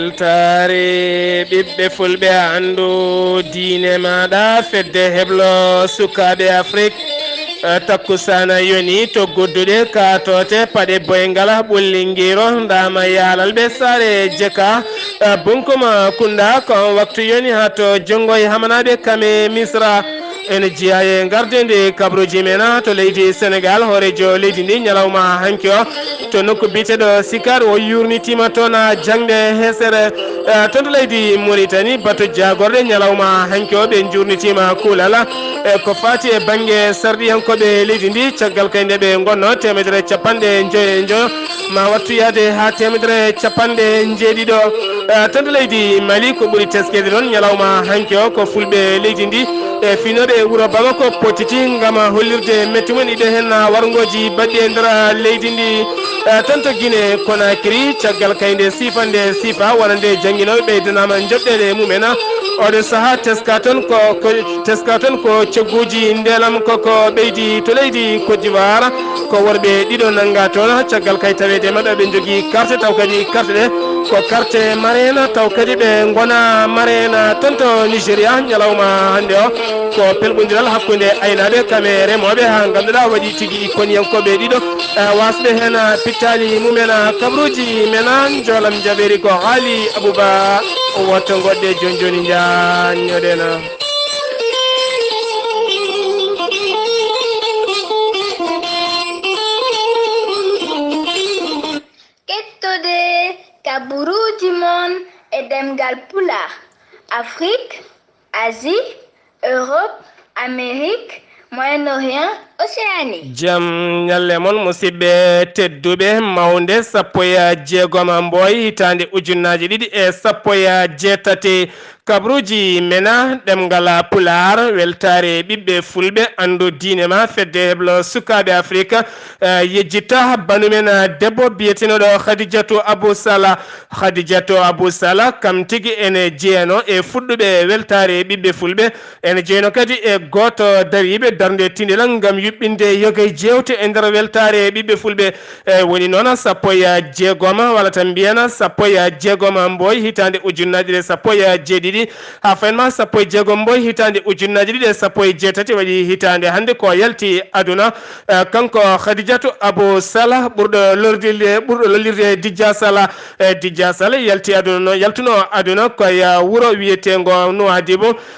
weltare ɓiɓɓe fulɓe andu diine maɗa fedde heblo sukaɓe Afrique takkusana yoni to godduɗe ka tote paɗe boyngala ɓullingiro ndama yalal ɓe sare jeka bunkuma kunda ko waktu yoni ha to jongoy hamanaɓe kame misra ene jiyaye gardede kabruji mena to leydi Sénégal horejo leydi ndi ñalawma hanki o to nokku biteɗo sikar o yurnitima toon jangde hesere toon to leydi Mauritanie bato jagorɗe ñalawma hanki o ɓe jurnitima kuulala ko fati e banggue sarɗiyankoɓe leydi ndi caggal kayde ɓe gonno temedere capanɗe joyi e joyo ma wattu yaade ha temedere capanɗe jeeɗiɗo toon to leydi Mali ko ɓuuri teskede noon ñalawma hanki o ko fulɓe leydi ndi e finoɓe wuuro Bamako potiti gam hollirde metti mum ɗiɗo hen wargoji baɗɗi e nder leydi ndi tan to Guinée Conakry caggal kayde sifande sifa wonande jangguinoɓe ɓeydanama joɓɗele mumen oɗo saaha teska toon ko cogguji ndelam koko ɓeydi to leydi Côte d'Ivoire ko worɓe ɗiɗo nanga toon caggal kay tawede maɓɓe ɓe jogui carte taw kadi carte ɗe ko carte marena taw kadi ɓe gona marena toon to Nigéria ñalawma hande o ko pelɓodiral hakkude aynaɓe kame remoɓe ha ganduɗa waɗi tigui koniyankoɓe ɗiɗo wasɓe hen pittali mumen kabruji mena jolam jaɓeri ko haali Abouba wotto goɗɗe joni joni jañoɗena kettode kaburuji mon e demgal pulaar Afrique, Asie, Europe, Amérique, Moyen-Orient, Océanie. Jam nyalle mon musidɓe tedduɓe mawde sappo e jeegom mboy hitande ujunnaji ɗiɗi e sappo e jeetati kabruji mena ɗemgal pular weltare ɓiɓɓe fulɓe andu diine ma fedde heblo sukaɓe Afrique yejjitta banumen debbo biyetenoɗo Khadijatou Abou Sala kam tigui ene jeeno e fuɗɗuɓe weltare ɓiɓɓe fulɓe ene jeeno kadi e goto dariɓe darde tindel gam yuɓɓinde yogay jewte e nder weltare ɓiɓɓe fulɓe woni noon sappo e jeegom walla tan mbiyana sappo e jeegom mboy hitande ujunnaji ɗe sappo e jeeɗiɗi ha faynma sappo e jeegom mboy hitande ujunnaji ɗiɗi e sappo e jeetati waɗi hitande hande ko yalti aduna kanko Khadijatou Abou Sala ɓurɗo lollirde Dija Sala yalti aduna noon yaltuno aduna koye wuuro wiyetengo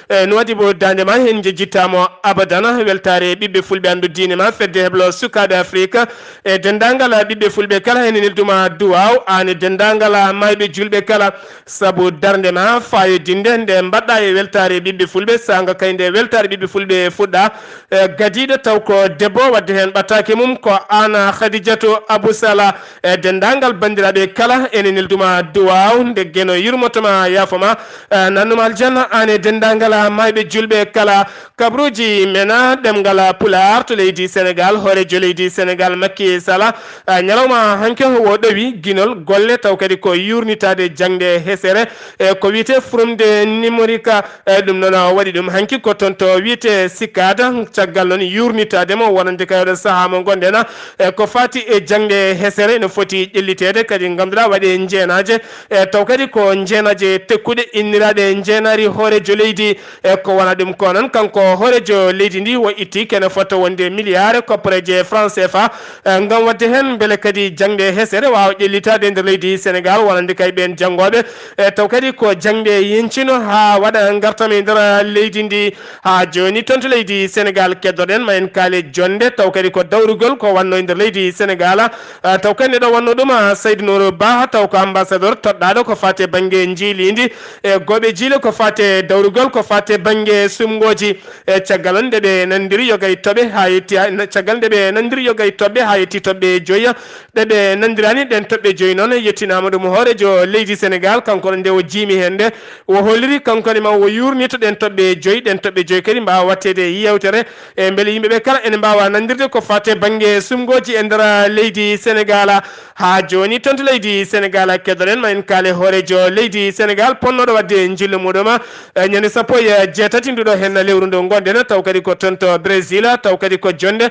Nouadhibou dande ma hen jejjittamo abadana weltare ɓiɓɓe fulɓe andu diine ma fedde heblo sukaɓe Afrique e dendagal ɓiɓɓe fulɓe kala hen nelduma duwaw an dendagal mayɓe julɓe kala saabu darde ma fayodinde nde mbaɗɗa e weltare ɓiɓɓe fulɓe sanga kayde weltare ɓiɓɓe fulɓe fuɗɗa gadiɗo taw ko debbo wadde hen ɓattake mum ko an Khadijatou Abou Sala e dendagal bandiraɓe kala ene nelduma duwaw nde gueno yurmotoma yaafoma nannuma aljanna an e dendagal mayɓe julɓe kala kabruji mena ɗemgal pular to leydi Sénégal horejo leydi Sénégal Macky Sall ñalawma hanke wo ɗowi guinol golle taw kadi ko yurnitade jangde hesere ko wiyete furumde numérique ɗum noon waɗi ɗum hanki ko toon to wiyete sikkada caggal noon yurnitademo wonande kayɗo saaha mo gonɗen ko fati e jangde hesere no foti ƴellitede kadi ganduɗa waɗe jeenaje taw kadi ko jeenaje tekkuɗe inniraɗe jeenari horejo leydi ko wona ɗum ko noon kanko horejo leydi ndi wo itti kene fota wonde milliard koppareje franc CFA ngam wadde hen beele kadi jangde hesere wawa ƴellitade nder leydi Sénégal wonande kay ɓen janggoɓe taw kadi ko jangde yencino ha waɗa gartami nder leydi ndi ha joni toon to leydi Sénégal keddoɗen ma en kaale jonde taw kadi ko dawrugol ko wanno nder leydi Sénégal taw kadi neɗo wanno ɗum Saydou Nourou Ba taw ko ambassadeur toɗɗaɗo ko fate banggue jiilidi e goɓe jiile ko fate dawrugol ko fate banggue sumgoji e caggal on nde ɓe nandiri yogay toɓe ha yetti caggal nde ɓe nandiri yogay toɓɓe ha yetti toɓɓe joyyi ɗe ɓe nandirani ɗen toɓɓe joyyi noon yettinama ɗum hoorejo leydi Sénégal kanko nde o jiimi hen nde o holliri kankone ma o yurnito ɗen toɓɓe joyyi kadi mbawa wattede yewtere e beele yimɓeɓe kala ene mbawa nandirde ko fate banggue sumgoji e nder leydi Sénégal ha joni toon to leydi Sénégal keddoɗen ma en kaale hoorejo leydi Sénégal ponnoɗo wadde jillu muɗum ñande sappo e jeetati nduɗo hen lewru ndu gonɗen taw kadi ko toon to Brésil taw kadi kadi ko jonde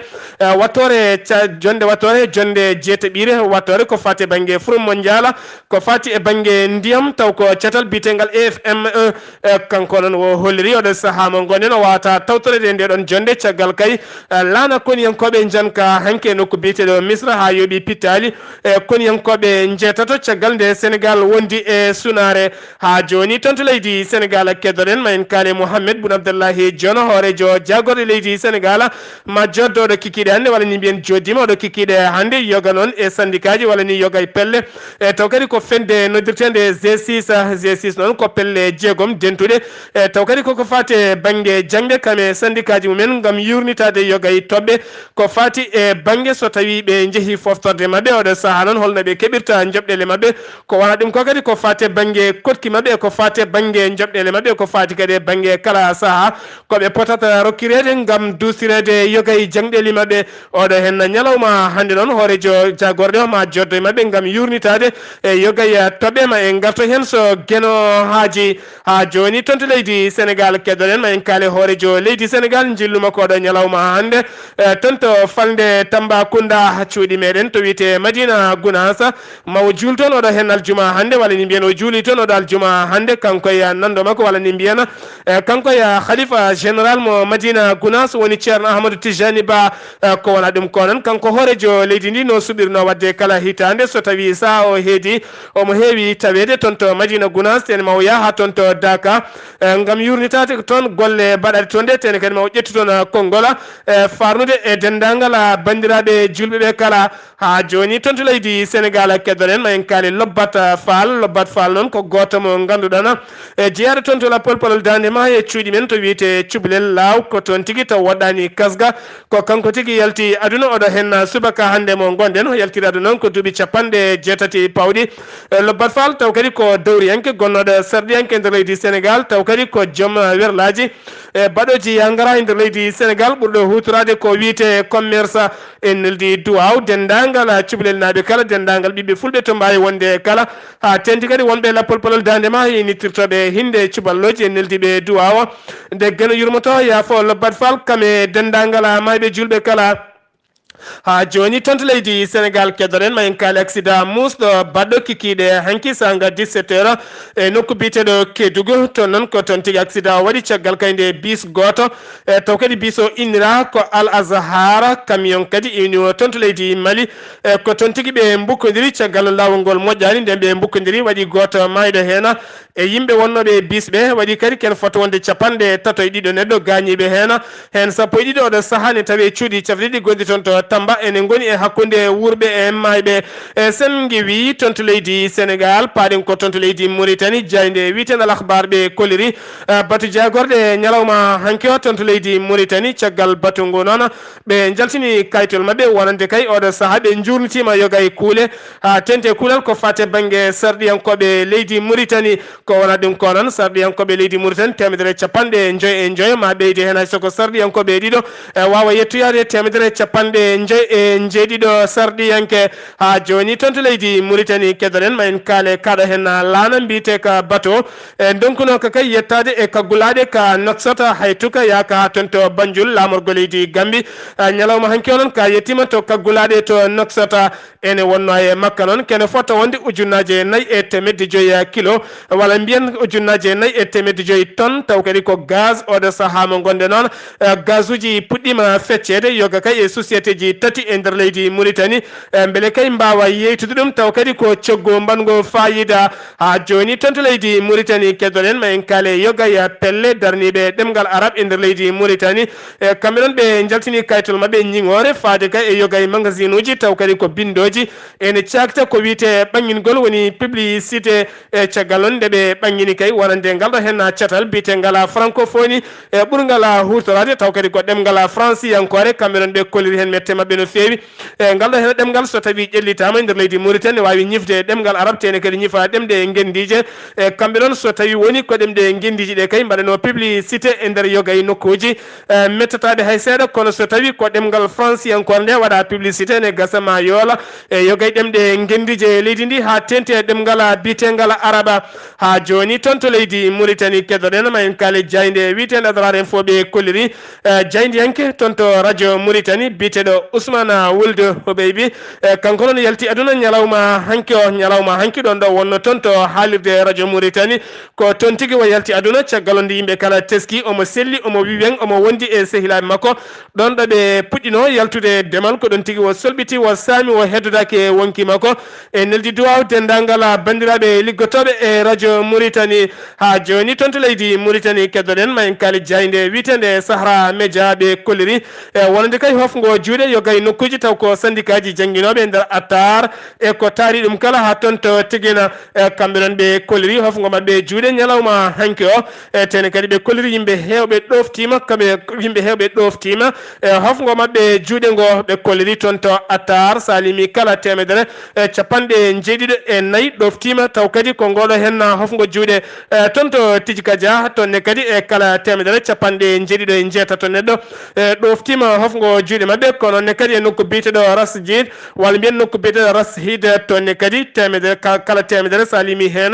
wattore jonde wattore jonde jeetaɓire wattore ko fati bangue furum mondial ko fati e bangue ndiyam taw ko cetal bitengal AFM1 kanko non o holliri oɗo saaha mo gonen o wata tawtorede nde ɗon jonde caggal kay lana koniyankoɓe janka hanke nokku biteɗo misra ha yooɓi pittali koniyankoɓe jeetato caggal nde Sénégal wondi e sunare ha joni tonto leydi Sénégal keddoɗen ma en kaale Mohamed Boun Abdallahi Dionne hoorejo jagorɗo leydi Sénégal ma joddo oɗo kikiɗe hannde walla ni mbiyen joddima oɗo kikiɗe hannde yoga noon e syndicat ji walla ni yoga e pelle taw kadi ko fende noddirtede G6 noon ko pelle jeegom dentuɗe taw kadi koko fati banggue jangde kame syndicat ji mumen gam yurnitade yoga e toɓɓe ko fati e banggue so tawi ɓe jeehi foftorde mabɓe oɗo saaha noon holno ɓe keɓirta joɓɗele mabɓe ko wona ɗum ko kadi ko fati banggue kotki mabɓe ko fati banggue joɓɗele mabɓe ko fati kadi e banggue kala saaha koɓe potata rokkirede gam dustirede yoga e jangɗeli mabɓe oɗo hen ñalawma hande noon hoorejo jagorɗe o ma joddo e mabɓe gam yurnitade e yoga e toɓɓe ma en garto hen so gueno haaji ha joni tonto leydi Sénégal keddoɗen ma en kaale hoorejo leydi Sénégal jilluma koɗo ñalawma hande tonto falde Tambacounda cuuɗi meɗen to wiyete Madina Gounass mawo juul toon oɗo hen aljuma hande walla ni mbiyen o juuli toon oɗo aljuma hande kanko e nando makko walla ni mbiyana kanko e khalifa général mo Madina Gounass woni ceerno Ahmadou Tijani Ba ko wona ɗum ko noon kanko hoorejo leydi ndi no suɓirno wadde kala hitande so tawi sa o heedi omo heewi tawede toon to Madina Gounass ene mawo yaha toon to Daka gam yurnitade toon golle baɗade toon nde tene kadi mawo ƴettu toon kongola farnude e dendagal bandiraɓe julɓeɓe kala ha joni toon to leydi Sénégal keddoɗen ma en kaali Lobbat Fall noon ko goto mo ganduɗana jeeyade toon to la polpolol dande ma e cuuɗi men to wiyete cubalel law ko toon tigui taw waɗɗani kasga ko kanko tigui yalti aduna oɗo hen subaka hande mo gonden o yaltiri aduna noon ko duuɓi capanɗe jeetati pawɗi Lobbat Fall taw kadi ko dowriyanke gonnoɗo sarɗiyanke e nder leydi Sénégal taw kadi ko joom werlaji baɗoji yangara e nder leydi Sénégal ɓurɗo hutorade ko wiyete commerce en neldi duwaw dendagal cubalel naaɓe kala dendagal ɓiɓɓe fulɓe to mbawi wonde kala ha tenti kadi wonɓe lappolpolol dande ma e nittirtoɓe hinde cuballoji en neldiɓe duwawa nde gueno yurmoto yaafo Lobbat Fall kame dendagal mayɓe julɓe kala ha joni tonto leydi Sénégal keddoɗen ma en kaali accident musɗo baɗɗo kikiɗe hanki sanga 17 heures e nokku biteɗo Kédougou to noon ko toon tigui accident waɗi caggal kayde bis goto taw kadi bis o innira ko Al Azhar camion kadi ini tonto leydi Mali ko toon tigui ɓe bukkodiri caggal lawol ngol moƴƴani nden ɓe bukkodiri waɗi goto mayɗo hen e yimɓe wonnoɓe bis ɓe waɗi kadi ken foto wonde capanɗe tato e ɗiɗo neɗɗo gañiɓe hen sappo e ɗiɗi oɗo saaha ne tawi cuuɗi cafriɗi gonɗi toon to Tamba ene goni e hakkude wurɓe e mayɓe e sen wi toon to leydi Sénégal paaɗen ko toon to leydi Mauritanie jayde witen al akhbar ɓe koliri batu jagorɗe ñalawma hanki o toon to leydi Mauritanie caggal batu ngu noon ɓe jaltini kayitol mabɓe wonande kay oɗo saaha ɓe jurnitima yoga e kuule ha tente kuulal ko fate banggue sarɗiyankoɓe leydi Mauritanie ko wona ɗum ko noon sarɗiyankoɓe leydi Mauritanie temedere capanɗe joyi e joyi ma ɓeyde hen hay soko sarɗiyankoɓe ɗiɗo wawa yettoyade temedere capanɗe joyi e jeeɗiɗo sarɗiyanke ha joni toon to leydi Mauritanie keddoɗen ma en kaale kaɗo hen laana mbiyete ka bateau e donkuno ka kay yettade e kaggulaɗe ka noksata hay tuka yaka ha toon to Banjul lamorgo leydi Gambie ñalawma hanki o noon ka yettima to kaggulaɗe to noksata ene wonno e makka noon kene fotta wonde ujunnaje 4 e temedde 5 kilo walla mbiyen ujunnaje 4 e temedde 5 tonnes taw kadi ko gaz oɗo saaha mo gonde noon gaz uji puɗɗima feccede yoga kay e société ji tati e nder leydi Mauritanie beele kay mbawa yeytude ɗum taw kadi ko coggo mbango fayida ha joni toon to leydi Mauritanie keddoɗen ma en kaale yoga ya pelle darniɓe ɗemgal arab e nder leydi Mauritanie kamɓe noon ɓe jaltini kayitol mabɓe ñingore faade kay e yoga e magasin uji taw kadi ko bindoji ene cakta ko wiyete ɓanngingol woni publicité e caggal on nde ɓe ɓanngini kay wonande ngal ɗo hen catal bitegal francophonie e ɓurgal hurtorade taw kadi ko ɗemgal franciyankore kamɓe noon ɓe koliri hen mette mabɓe no feewi ngal ɗo hen ɗemgal so tawi ƴellitama e nder leydi Mauritanie wawi ñifde ɗemgal arabtene kadi ñifa ɗemɗe gendije kamɓe noon so tawi woni ko ɗemɗe gendiji ɗe kay mbaɗano publicité e nder yogay nokkuji mettataɓe hay seeɗa kono so tawi ko ɗemgal franciankore nde waɗa publicité ne gasama yoola e yogay ɗemɗe gendije leydi ndi ha tenti e ɗemgal bitegal araba ha joni toon to leydi Mauritanie keddoɗen ma en kaali jayde witeɗo adararen fo ɓe kolliri jaydiyanke toon to radio Mauritanie biteɗo Ousmane Wulde Hobeybi kanko noon yalti aduna ñalawma hanki o ñalawma hanki ɗon ɗo wonno toon to haalirde radio Mauritanie ko toon tigui o yalti aduna caggal onde yimɓe kala teski omo selli omo wiwen omo wondi e sehilaɓe makko ɗon ɗo ɓe puɗɗino yaltude demal ko ɗon tigui o solɓiti o saami o heddodake wonki makko e neldi duwaw dendagal bandiraɓe liggotoɓe e radio Mauritanie ha joni toon to leydi Mauritanie keddoɗen ma en kaali jayde witende Sahara Média ɓe kolliri wonande kay hofgo juuɗe yo gay nokkuji taw ko syndicat ji jangguinoɓe e nder attar e ko taari ɗum kala ha toon to tiguina kamɓe noon ɓe kolliri hofgo mabɓe juuɗe ñalawma hanki o tene kadi ɓe kolliri yimɓe hewɓe ɗoftima kamɓe yimɓe hewɓe ɗoftima hofgo mabɓe juuɗe ngo ɓe kolliri toon to attar salimi kala temedere capanɗe jeeɗiɗo e nayyi ɗoftima taw kadi ko ngoɗo hen hofgo juuɗe toon to Tidji Kadia tonne kadi e kala temedere capanɗe jeeɗiɗo e jeetato neɗɗo ɗoftima hofgo juuɗe mabɓe kono ne kadi e nokku biteɗo ras jeed walla mbiyen nokku biteɗo ras hide tonne kadi temedere kala temedere salimi hen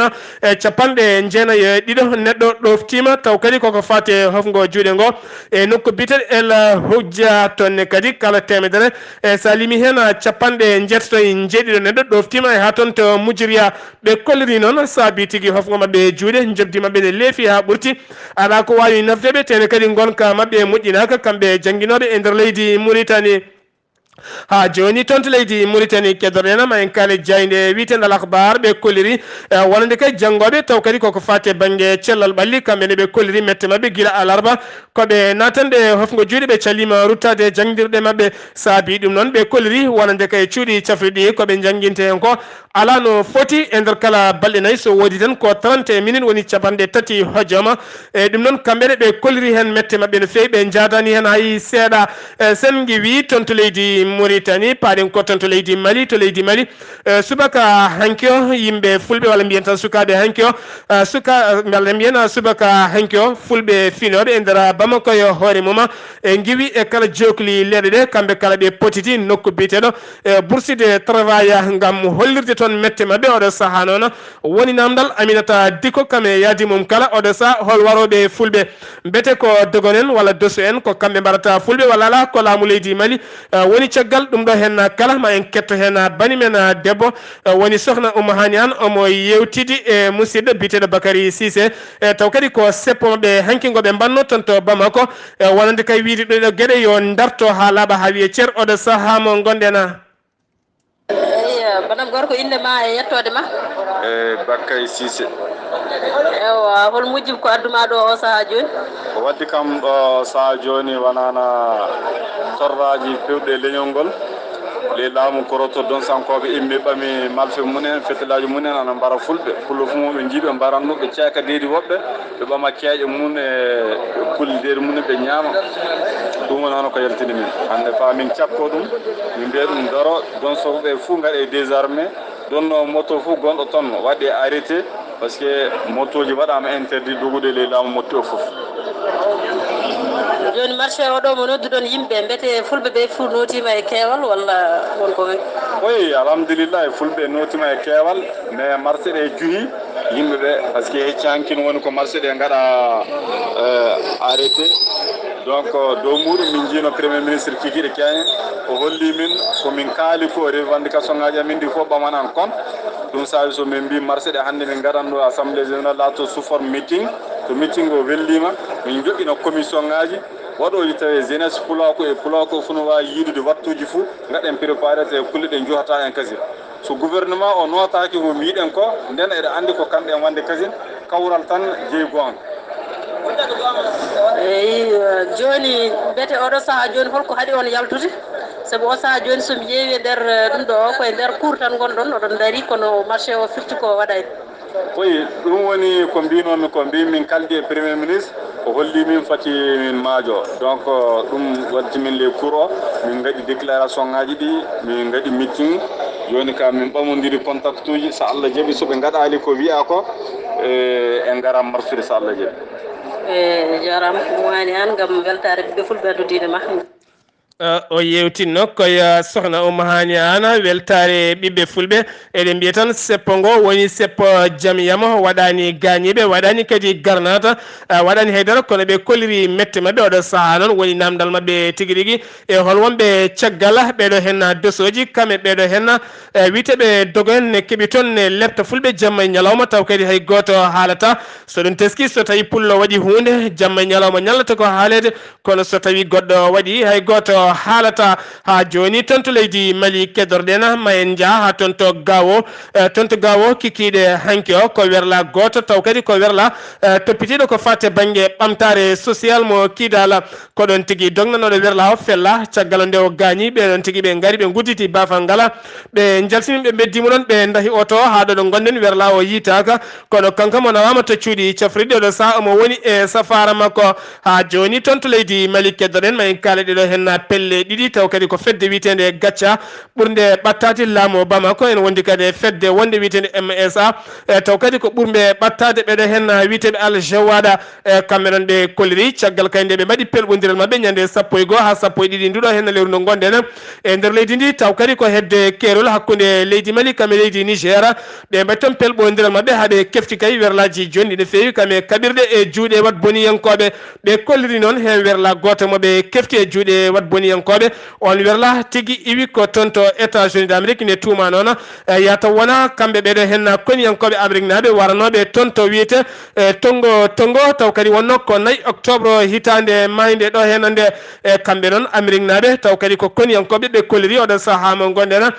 capanɗe jeenayyi e ɗiɗo neɗɗo ɗoftima taw kadi koko fate hofgo juuɗe ngo e nokku biteɗo El Hujja tonne kadi kala temedere e salimi hen capanɗe jeetato e jeeɗiɗo neɗɗo ɗoftima e ha toon to Mujiriya ɓe kolliri noon saabi tigui hofgo mabɓe juuɗe jobdi mabɓe ne leefi ha ɓurti ala ko wawi nafdeɓe tene kadi gonka mabɓe moƴƴinaka kamɓe jangguinoɓe e nder leydi Mauritanie ha joni toon to leydi Mauritanie keddoɗen ma en kaali jayde witende Al Akhbar ɓe kolliri wonande kay janggoɓe taw kadi koko fate banggue cellal ɓalli kamɓene ɓe kolliri mette mabɓe guila alarba koɓe natande hofgo juuɗe ɓe calima ruttade jangdirɗe mabɓe saabi ɗum noon ɓe kolliri wonande kay cuuɗi cafriɗi koɓe jangguinte hen ko ala no foti e nder kala balɗe nayyi so woodi tan ko 30 minutes woni capanɗe tati hojoma e ɗum noon kamɓene ɓe kolliri hen mette mabɓe no fewi ɓe jadani hen hay seeɗa sen wi toon to leydi Mauritanie paaɗen ko toon to leydi Mali subaka hanki o yimɓe fulɓe walla mbiyen tan sukaɓe hanki o walla mbiyen subaka hanki o fulɓe finoɓe e nder Bamako yo hoore muma e giwi e kala jokli leɗɗe ɗe kamɓe kala ɓe potiti nokku biteɗo ɓurside travail gam hollirde toon mette mabɓe oɗo saaha noon woni namdal Aminata Diko kame yaadi mum kala oɗo saaha hol waroɓe fulɓe mbete ko dogonen walla dosu en ko kamɓe mbaɗata fulɓe walla ala ko laamu leydi Mali woni caggal ɗum ɗo hen kala ma en ketto hen bani men debbo woni sohna Oumou Hani Anne omo yewtidi e musidɗo biteɗo Bakary Cissé taw kadi ko seppo mabɓe hanki goɓe mbanno toon to Bamako wonande kay wiide ɗo gueɗe yo darto ha laaɓa ha wiye ceer oɗo saaha mo gonɗen banam gorko inde ma e yettode ma Bakary Cissé ewa hol mujjib ko adduma ɗo o saaha joni ko waddi kam ɗo saaha joni wonana sorraji pewɗe leñol ngol le laamu koroto don sankoɓe imɓe ɓami malfe munen fetilaji munen ana mbara fulɓe pullo fu ɓe jiiɓe mbaranno ɓe ceeka deedi woɓɓe ɓe ɓama keeƴe mun e kullideri munen ɓe ñaama ɗum woni hono ko yaltini min hande fa min cakko ɗum min mbiya ɗum daro don soɓeɓe fuu gaɗe désarmé donno moto fuu gonɗo toon waɗe arrêté par ce que moto ji waɗama interdit dogude le laamu motti o foof joni marché oɗo mo nodduɗon yimɓe mbete fulɓe ɓe fuu notima e keewal walla wonko oui alhamdulillah fulɓe notima e keewal mais marché ɗe juuhi yimɓeɓe par ce que hecci hankkino woni ko marché ɗe gaɗa arrêté donc dow muɗum min jiino premier ministre Kikiɗe Keñe o holli min komin kaali ko revendication ngaji amin ɗi fof ɓamanan compte ɗum saabi so min mbi marché ɗe hannde min gaɗanɗo assemblée général laato sous forme meeting to meeting o wellima min joƴƴina commission ngaji waɗoji tawi jeunesse pulako e pulako fono wawi yiidude wattuji fou gaɗen préparé te kulle ɗe juhata en kasir so gouvernement o notaki ko mbiɗen ko nden eɗe andi ko kamɗe en wande kasir kawral tan jeeyi gonga eyi joni mbete oɗo saaha joni holko haaɗi on yaltude saabu o saaha joni somi ƴeewi e nder ɗum ɗo koye nder cour tan gonɗon oɗon daari kono marché o firti ko waɗayde oui ɗum woni ko mbinomi ko mbi min kaldi e premier ministre o holli min fati min maajo donc ɗum waddi min les cours min gaɗi déclaration ngaji ɗi min gaɗi meeting joni ka min ɓamodiri contact uji so Allah jaaɓi soɓe gaɗali ko wiya ko e garam marsude so Allah jaaɓi jarama ko wani an gam weltare ɓiɓɓe fulɓe addudine ma o yewtinno koye sohna Oumou Hani Anne weltare ɓiɓɓe fulɓe eɗen mbiya tan seppo ngo woni seppo jamiyama waɗani gañiɓe waɗani kadi garnata waɗani haydara kono ɓe kolliri mette mabɓe oɗo saaha noon woni namdal mabɓe tigui rigui e hol wonɓe caggal ɓeɗo henna dosoji kamɓe ɓeɗo henna witeɓe dogoen ne keeɓi toon ne lepta fulɓe jamma e ñalawma taw kadi hay goto haalata so ɗum teski so tawi pullo waɗi hunde jamma e ñalawma ñallata ko haalede kono so tawi goɗɗo waɗi hay goto haalata ha joni tonto leydi Mali kedorɗen ma en jaa ha tonto gawo kikiɗe hanki o ko werla goto taw kadi ko werla toppitiɗo ko fatte banggue ɓamtare social mo kiidala koɗon tigui dognanoɗo werla o fella caggal nde o gañi ɓeɗon tigui ɓe gaari ɓe gudditi bafal ngala ɓe jaltini ɓe beddimo ɗon ɓe dahi oto ha ɗo ɗo gonɗen werla o yitaka kono kanko mo nawama to cuuɗi cafriɗe oɗo saaha omo woni e safara makko ha joni tonto leydi Mali keddoɗen ma en kaala ɗeɗo henna pelle ɗiɗi taw kadi ko fedde witende gacca ɓurde ɓattade laamu Bamako en wondi kadi fedde wonde witende MSA taw kadi ko ɓurɓe ɓattade ɓeɗo henna witeɓe Al Jawada kamɓe noon ɓe kolliri caggal kayde ɓe mbaɗi pelɓodiral mabɓe ñande 1 ha 2 nduɗo henna lewru ndu gonɗen e nder leydi ndi taw kadi ko hedde keerol hakkude leydi Mali kamɓe leydi Niger ɓe mbaɗi toon pelɓodiral mabɓe haaɓe kefti kay werlaji jonni no fewi kamɓe kaɓirɗe e juuɗe wat boniyankoɓe ɓe kolliri noon hen werla goto moɓe kefti e juuɗe wat boniyankoɓe on werla tigui iwi ko toon to États-Unis d'Amérique ne tuuma noon yataw wona kamɓe ɓeɗo henna koniyankoɓe Amérique naɓe waranoɓe toon to wiyete tongo taw kadi wonno ko 4 octobre hitande mayde ɗo henande kamɓe noon Amérique naɓe taw kadi ko koniyankoɓe ɓe kolliri oɗo saaha mo gonɗen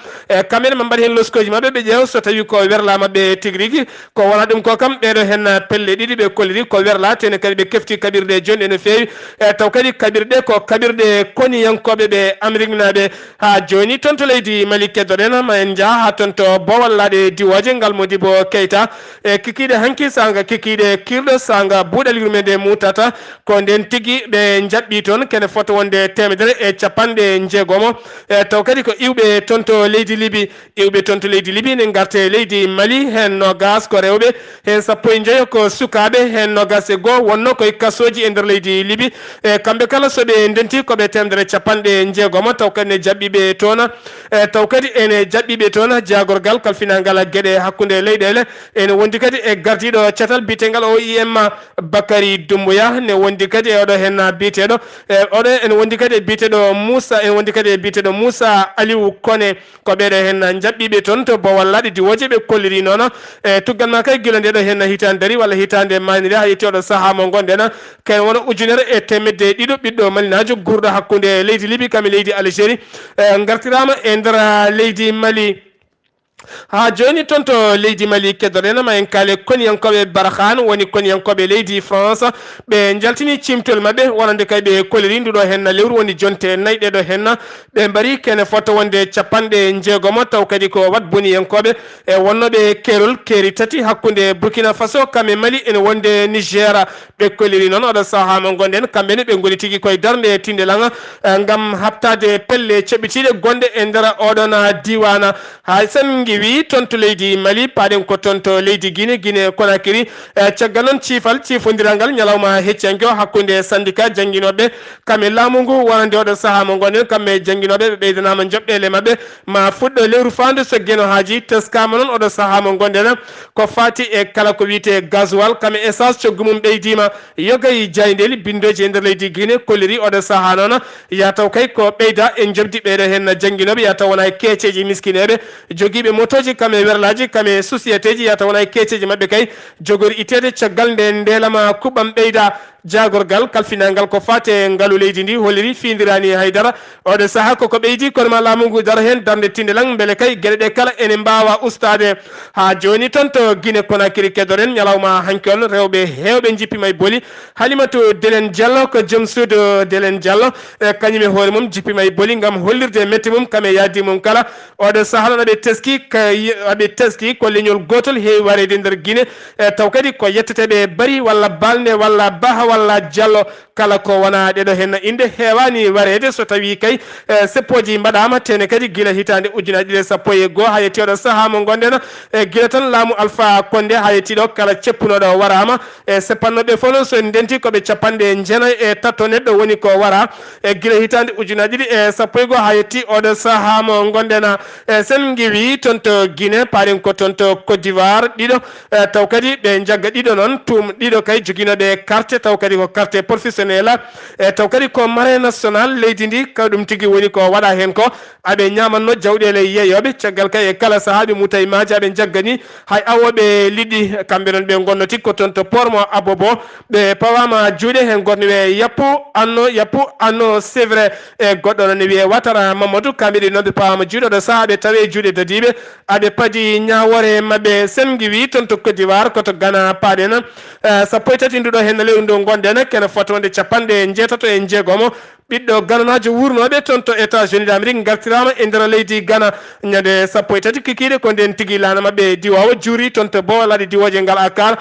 kamɓene mbaɗi hen loskoji mabɓe ɓe ƴeew so tawi ko werla mabɓe tigui rigui ko wona ɗum ko kam ɓeɗo henna pelle ɗiɗi ɓe kolliri ko werla tene kadi ɓe kefti kaɓirɗe joni no fewi taw kadi kaɓirɗe ko kaɓirɗe koniyankoɓe ɓe Amérique naɓe ha joni toon to leydi Mali keddoɗen ma en jaa ha toon to bowallaɗe diwoje ngal Modibo Keita e kikiɗe hanki sanga kikiɗe kirɗo sanga buuɗal yurmede mutata ko nden tigui ɓe jaɓɓi toon kene foto wonde 150 taw kadi ko iwɓe toon to leydi Liby iwɓe toon to leydi Liby ne garte leydi Mali hen nogas ko rewɓe hen 15 ko sukaɓe hen nogas e goho wonno koye kasoji e nder leydi Liby kamɓe kala soɓe ndenti koɓe 150 taw kadi ne jaɓɓiɓe toon taw kadi ene jaɓɓiɓe toon jagorgal kalfinangal gueɗe hakkude leyɗele ene wondi kadi e gardiɗo catal bitegal OIM Bakary Doumbouya ne wondi kadi e oɗo hen biteɗo oɗo ene wondi kadi e biteɗo Moussa ene wondi kadi e biteɗo Moussa Aliou Koné ko ɓeɗo hen jaɓɓiɓe toon to bowallaɗe diwoje ɓe kolliri noon tuggal ma kay guila ndeɗo hen hitande dari walla hitande maniri ha yetti oɗo saaha mo gonɗen ken wona 1,200 ɓiɗɗo malinajo gurɗo hakkude leydi Liby kami leydi Algérie gartirama e nder leydi Mali ha joni toon to leydi Mali keddoɗen ma en kaale koniyankoɓe Barkhane woni koniyankoɓe leydi France ɓe jaltini cimtol mabɓe wonande kay ɓe kolliri nduɗo henna lewru woni jonte 4 ɗeɗo henna ɓe mbari kene foto wonde 50 taw kadi ko wat boniyankoɓe e wonnoɓe keerol keeri tati hakkude Burkina Faso kamɓe Mali ene wonde Niger ɓe kolliri noon oɗo saaha mo gonɗen kamɓene ɓe goni tigui koye darde Tindelanga gam habtade pelle ceɓɓitiɗe gonɗe e nder oɗon diwana hay sen wi toon to leydi Mali paɗen ko toon to leydi Guinée Conakry caggal noon cifodiral ngal ñalawma heccangue o hakkude syndicat jangguinoɓe kamɓe laamu ngu wonande oɗo saaha mo gonɗen kamɓe jangguinoɓe ɓe ɓeydanama joɓɗele mabɓe ma fuɗɗo lewru fandu so gueno haji teskama noon oɗo saaha mo gonɗen ko fati e kala ko wiyete gasoil kamɓe essence coggu mum ɓeydima yogay jaydeli bindoji e nder leydi Guinée kolliri oɗo saaha noon yataw kay ko ɓeyda en jobdi ɓeɗo hen jangguinoɓe yataw wona keeceji miskineɓe joguiɓe motoji kamɓe werlaji kamɓe société ji yataw wona e keeceji mabɓe kay jogori ittede caggal nde ndelama kuɓɓam ɓeyda jagorgal kalfinangal ko fate ngalu leydi ndi holliri findirani haydara oɗo saaha koko ɓeydi kono ma laamu ngu dara hen darde Tindelang beele kay gueɗe ɗe kala ene mbawa ustade ha joni toon to Guinée Conakry keddoren ñalawma hanki on rewɓe hewɓe jippima e booli Halimatou Delen Diallo ko joom suudu Delen Diallo kañum e hoore mum jippima e booli gam hollirde metti mum kame yaddi mum kala oɗo saaha noon aɓe teski ko leñol gotol heewi warede nder Guinée taw kadi ko yetteteɓe bari walla balne walla bahawa walla Diallo kala ko wana dedo hen inde hewani warede so tawi kay seppoji mbadama tene kadi gila hitande ujunaaji 11 hayeti do saha mo gondena gila tan laamu Alpha Condé hayeti do kala ceppunodo warama seppannobe fono so ndenti ko be capande jena tatto neddo woni ko wara gila hitande ujunaaji 11 hayeti odo saha mo gondena sen ngiwi tonto Guinée paren ko tonto Côte d'Ivoire dido taw kadi be jagga dido non tum dido kay joginobe carte taw kadi ko carte professionnel taw kadi ko maré national leydi ndi kawdum tigi woni ko wada hen ko abe nyamanno jawdele yeyobe caggal kay kala sahabi mutay maaji abe jaggani hay awobe lidi kambe non be gonnoti ko tonto pormo abobo be pawama juude hen gonne yappu anno c'est vrai goddo non wi watara Mamadou kambe di nobe pawama juude do sahabe tawe juude dadibe abe padi nyaawore mabbe sengi wi tonto Côte d'Ivoire ko to Ghana padena sappo tati ndudo hen lewndo gondena kene fotonde capande jeetato en jeegomo biddo gananajo wurnobe tonto États-Unis d'Amérique gartirama e ndera leydi Ghana nyande sappo tati kikide ko den tigi lana mabbe diwawo juri tonto bowlade diwoje ngal akar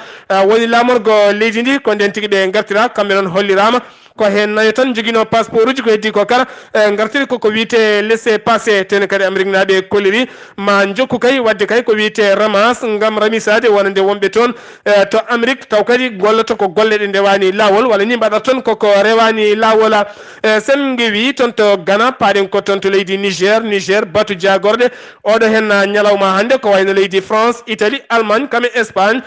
woni lamorgo leydi ndi ko den tigi be gartira kambe non hollirama ko hen nayo tan jogino passeport uji ko heddi ko kala gartiri ko wiite laisser passer ten kadi Amérique nabe koliri ma jokku kay wadde kay ko wiite ramas ngam ramisade wonande wonbe ton to Amérique taw kadi golloto ko golle de ndewani lawol wala ni mbada ton ko rewani lawola sen ngewi ton to Ghana paden ko ton to leydi Niger batu jagorde odo hen nyalawma hande ko wayno leydi France Italie Allemagne kame Espagne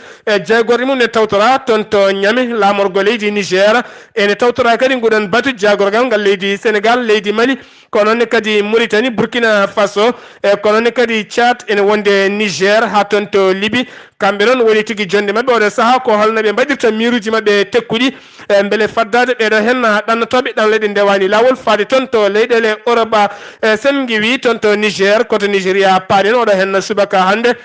jagorde mun ne tawtora ton to nyame lamorgo leydi Niger ene tawtora kadi ngudan batu jagorgal ngal leydi Sénégal leydi Mali kono ne kadi Mauritanie Burkina Faso kono ne kadi Tchad ene wonde Niger ha ton to Libye kambe non woni tigi jonde mabbe o saha ko holnabe mbadirta miruji mabbe tekkudi mbele faddade be do hen dannotobe dan leydi ndewani lawol faade ton to leydele Europe sengi wi ton to Niger ko to Nigeria paade no do hen subaka hande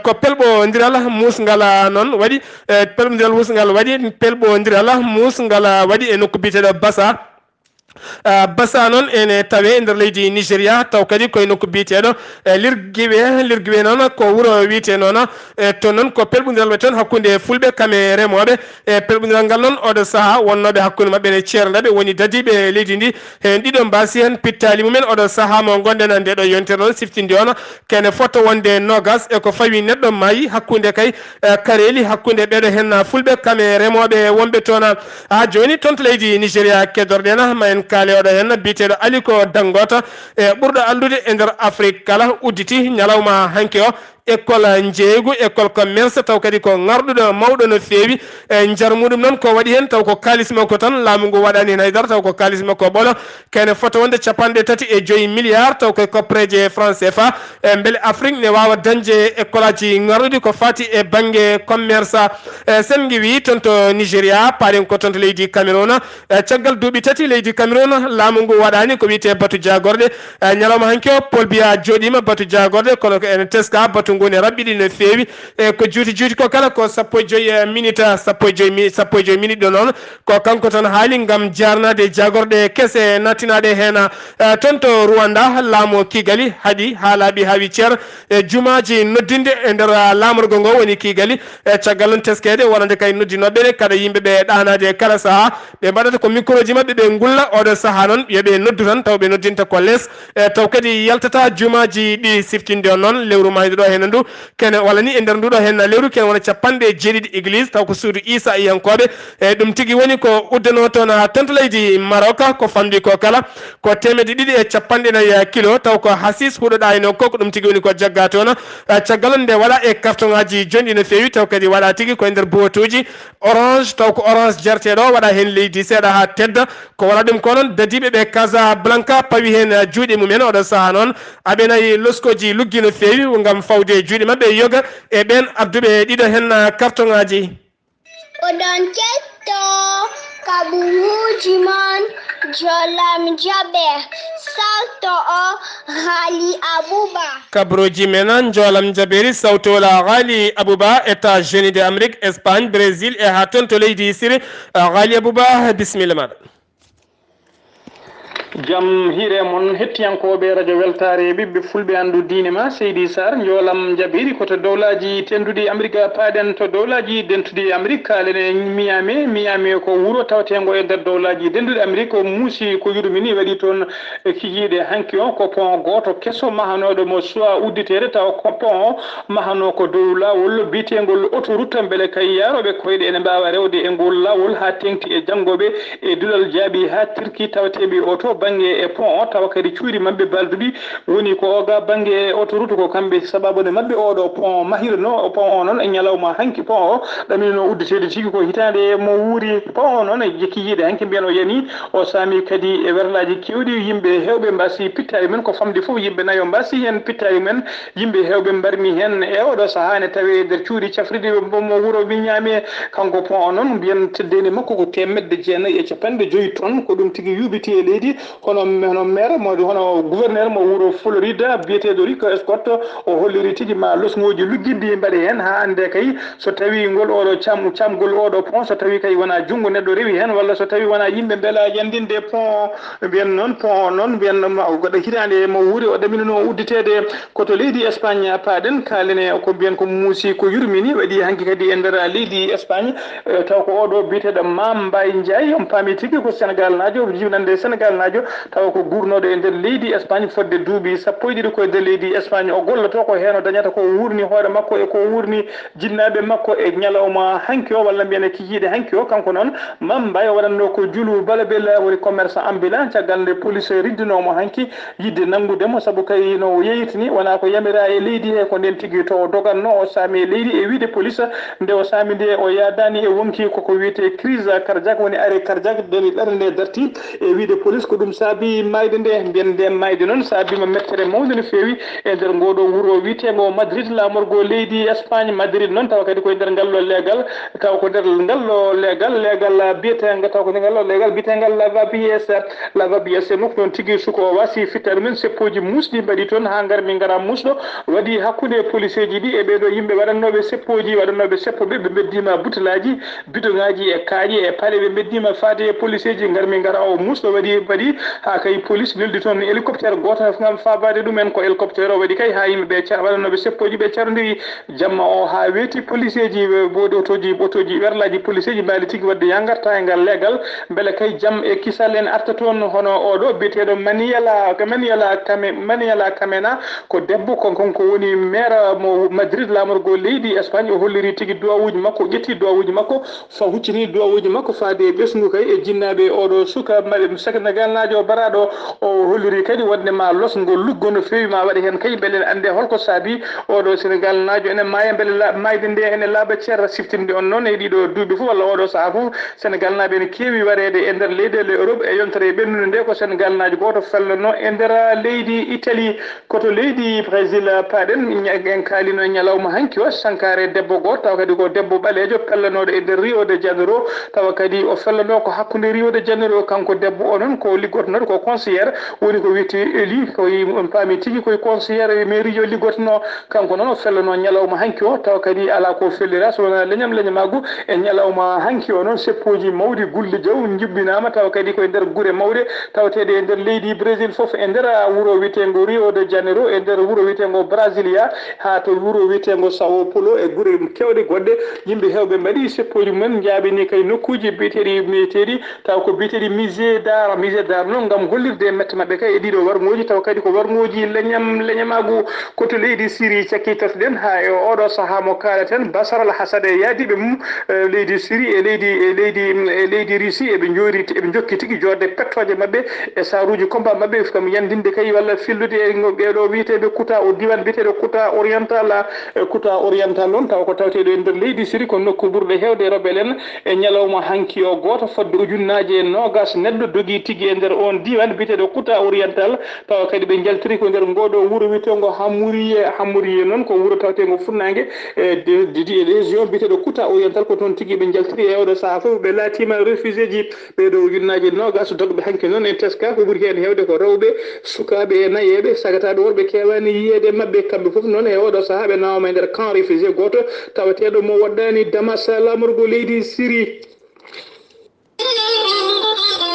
ko pelbo ndiral musngala non wadi pelbo ndiral musngal wadi pelbo ndiral musngala wadi e nokku bitedo Bassa Bassa non ene tawe nder leydi Nigeria taw kadi koy nokku bitedo lirgiwe non ko wuro wiite non to non ko pelbundiral be ton hakkunde fulbe kame remobe pelbundiral ngal non odo saha wonnobe hakkunde mabbe ne ceerdabe woni dadibe leydi ndi hen dido mbasi hen pittali mumen odo saha mo gonde nan de do yontere non siftindi on kene foto wonde nogas e ko fawi neddo mayi hakkunde kay kareli hakkunde bedo hen fulbe kame remobe wonbe tona ha joni ton to leydi Nigeria kedordena mayen kale odo hen bitedo Aliko Dangote burdo andude e nder Afrique kala udditi nyalawma hanke o école njeegu école commerce taw kadi ko ngardudo mawdo no feewi jarmudum non ko wadi hen taw ko kalisma ko tan laamu ngo wadani hen haydara taw ko kalisma ko bolo kene foto wonde 35 milliards taw ko preje franc CFA mbele Afrique ne wawa danje école aji ngarudi ko fati e bange commerce sen ngi wi tonto Nigeria paren ko tonto leydi Cameroon caggal duubi tati leydi Cameroon laamu ngo wadani ko wiite batu jagorde nyaloma hanke Paul Biya jodima batu jagorde kono ko en teska batu ngone rabbidi no feewi ko juuti ko kala ko 15 minutes 15 minutes do non ko kanko tan haali ngam jarnade jagorde kese natinade hena tonto Rwanda lamo Kigali hadi halabi hawi cer jumaaji noddinde e nder lamorgo ngo woni Kigali caggal teskede wonande kay noddinobe kada yimbe be daanade kala saha be badata ko microji mabbe be ngulla odo saha non yebe noddu tan taw be noddinta ko les taw kadi yaltata jumaaji di siftinde non lewru maydo do hen ndu kene wala ni e nder ndudo hen lewru ken wona capande jeedidi église taw ko suudu Isa yankobe dum tigi woni ko uddano ton tonto leydi Maroc ko fandi ko kala ko temedi didi e capande na kilo taw ko hasis hudoda eno ko dum tigi woni ko jagga ton caggalonde wala e carton ngaji jondi no fewi taw kadi wala tigi ko nder botoji orange taw ko orange jerte do wada hen leydi seda ha tedda ko wala dum ko non dadibe be Casablanca pawi hen juude mumen odo saha non abenayi loskoji luggi no fewi ngam fawde juude mabbe yoga e ben abdube dido hen carton ngaji odon ketto kaburuji mon jolam jabe salto o Ghali Abouba kabroji menan jolam jaberi sauto la Ghali Abouba États-Unis d'Amérique Espagne Brésil et haton to leydi Syrie Ghali Abouba bismillah madam jam hiire mon hettiyankoɓe radio weltare ɓiɓɓe fulɓe andu diine ma Seydi Sarr jolam jaɓiri koto dowlaji tenduɗi Amérique paaɗen to dowlaji dentuɗi Amérique kalene Miami ko wuuro tawatengo e nder dowlaji denduɗi Amérique ko muusi ko yurmini waɗi toon kijiɗe hanki o ko pont goto kesso mahanoɗo mo soit udditede taw ko pont o mahano ko dow lawol bitengol autoroute beele kay yaroɓe koyɗe ene mbawa rewde e ngol lawol ha tengti e janggoɓe e dulal jaaɓi ha tirki tawateɓe auto banggue e pont o tawa kadi cuuɗi mabɓe balduɗi woni ko oga banggue autoroute ko kamɓe sababude mabɓe oɗo pont mahirno pont o noon e ñalawma hanki pont o ɗamino udditede tigui ko hitande mo wuuri pont o noon e jekki yiide hanki mbiyen o yani o saami kadi e werlaji kewɗi yimɓe hewɓe mbasi pittari men ko famde foof yimɓe nayo mbasi hen pittari men yimɓe hewɓe mbarmi hen e oɗo saaha ne tawe e nder cuuɗi cafriɗi mo wuuro Miñami kanko pont o noon mbiyen teddedi makko ko 150 tonnes ko ɗum tigui yuɓiti e leydi hono maire hono gouverneur mo wuuro Florida biyeteɗo Rico Scott o holliri tigui ma losgoji luggiddi mbaɗe hen ha ande kay so tawi ngol oɗo camgol oɗo pont so tawi kay wona junggo neɗɗo rewi hen walla so tawi wona yimɓe beela yandinde pont mbiyen noon pont o noon mbiyen goɗɗo hitande mo wuuri o ɗaminono udditede koto leydi Espagne paaɗen kalene ko mbiyen ko muusi ko yurmini waɗi hanki kadi e nder leydi Espagne taw ko oɗo biyeteɗo Mame Mbaye Ndiaye on paami tigui ko Sénégal najo jinande Sénégal najo taw ko gurnoɗo e nder leydi Espagne fodde duuɓi sappo e ɗiɗi koye nder leydi Espagne o golloto ko hen o dañata ko wurni hoore makko e ko wurni jinnaɓe makko e ñalawma hanki o walla mbiyen e kikiɗe hanki o kanko noon Mame Mbaye o waɗanno ko Julu Balabella woni commerçant ambulant caggal nde police riddinomo hanki yidde nanggudemo saabu kay no yeyitini wona ko yamira e leydi he ko nden tigui to doganno o saami e leydi e wiide police nde o saami nde o yadani e wonki koko wiyete crise cardiaque woni arrêt cardiaque deni ɓerde nde darti e wiide police ko ɗum saabi mayde nde mbiyen nde mayde noon saabima mettere mawde no feewi e nder ngoɗo wuuro witego Madrid lamorgo leydi Espagne Madrid noon tawa kadi koye nder ngallo leegal taw ko nder ngallo leegal biyetega taw ko nder ngallo leegal biyetegal lavabies nokku noon tigui suko o wasi fittade men seppoji musɗi mbaɗi toon ha garmi gara musɗo waɗi hakkude police ji ɗi e ɓeɗo yimɓe waɗannoɓe seppoji waɗannoɓe seppoɓe ɓe beddima butelaji bidongaji e kaaƴi e paale ɓe beddima faade e police ji garmi gara o musɗo waɗi ha kay police neldi toon hélicoptère goto gam fabade ɗumen ko hélicoptère o waɗi kay ha yimɓeɓe waɗannoɓe seppoji ɓe carodiri jamma o ha weeti police ji boɗi otoji werlaji police ji mbaali tigui wadde yangarta e ngal leegal beele kay jaam e kisal en arta toon hono oɗo biyeteɗo Maniela Camena ko debbo konko woni maire mo Madrid lamorgo leydi Espagne o holliri tigui duwawuji makko ƴetti duwawuji makko fa huccini duwawuji makko faade ɓesgu kay e jinnaɓe oɗo suka Sénégal najo baraɗo o holliri kadi wondema losgol luggo no fewi ma waɗi hen kay beele ande holko saabi oɗo Sénégal najo ene maya beele mayde nde ene laaɓa ceerra siftinde on noon e ɗiɗo duuɓi fof walla oɗo saaha fof Sénégal naɓe ne keewi warede e nder leyɗele Europe e yontere ɓennude nde ko Sénégal najo goto fellanno e nder leydi Italie koto leydi Brésil paaɗen en kaalino ñalawma hanki o sankare debbo goto tawa kadi ko debbo ɓalejo pellanoɗo e nder Rio de Janeiro tawa kadi o fellano ko hakkude Rio de Janeiro kanko debbo o noon ko liggotonoɗo ko conseillére woni ko wiyete Eli koye on paami tigui koye conseillére mairie jo liggotono kanko noon o fellano ñalawma hanki o tawa kadi ala ko fellira so wona leñamagu e ñalawma hanki o noon seppoji mawɗi gulli jaw jubbinama tawa kadi koye nder guure mawɗe tawatede e nder leydi Brésil foof e nder wuuro wiyetego Rio de Janeiro e nder wuuro wiyetego Brasilia ha to wuuro wiyetego Sao Paulo e guure kewɗe goɗɗe yimɓe hewɓe mbaɗi seppoji mumen jaabini kay nokkuji biyeteɗi taw ko biyeteɗi musée d'art noon gam hollirde mette mabɓe kay e ɗiɗo wargoji taw kadi ko wargoji leñamagu koto leydi Syrie cakki tatoɗen ha e oɗo saaha mo kalaten Bachar al-Assad e yaadiɓe mum leydi Syrie e leydi Russie eɓe jokki tigui jorde pettoje mabɓe e saruji combat mabɓe kam yandinde kay walla fillude e ɓeɗo wiyeteɓe Kuta o diwan biyeteɗo Kuta oriental noon taw ko tawteɗo e nder leydi Syrie ko nokku ɓurɗo hewde rebellen e ñalawma hanki o goto fodde ujunnaje e nogas neɗɗo dogui tigui e nder on diwan biyeteɗo Kuta oriental tawa kadi ɓe jaltiri ko nder ngoɗo wuuro wiyetego Hamouriye noon ko wuuro tawetego funnague e région biyeteɗo Kuta oriental ko toon tigui ɓe jaltiri e oɗo saaha foof ɓe laatima réfugié ji ɓeɗo ujunnaje nogas dogɓe hanki noon e teska ko ɓuuri hen hewde ko rewɓe sukaɓe e nayeɓe sagataɓe worɓe kewani yiyede mabɓe kamɓe foof noon e oɗo saaha ɓe nawama e nder camp réfugié goto tawateɗo mo waddani Damas lamorgo leydi Syrie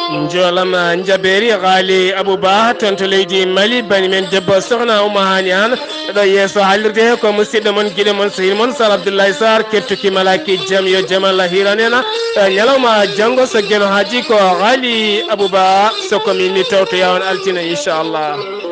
jolam jaberi gali abouba tonto leydi mali bani men debbo sohna ouma hani an ɗo yesso haalirde ko musidɗo mon guiɗo mon sehil mon sar abdoullahi sar kettuki malaki jaam yo jamalla hiranena ñalawma janggo so gueno haji ko gali abouba soko min mi tawto yawon altina inchallah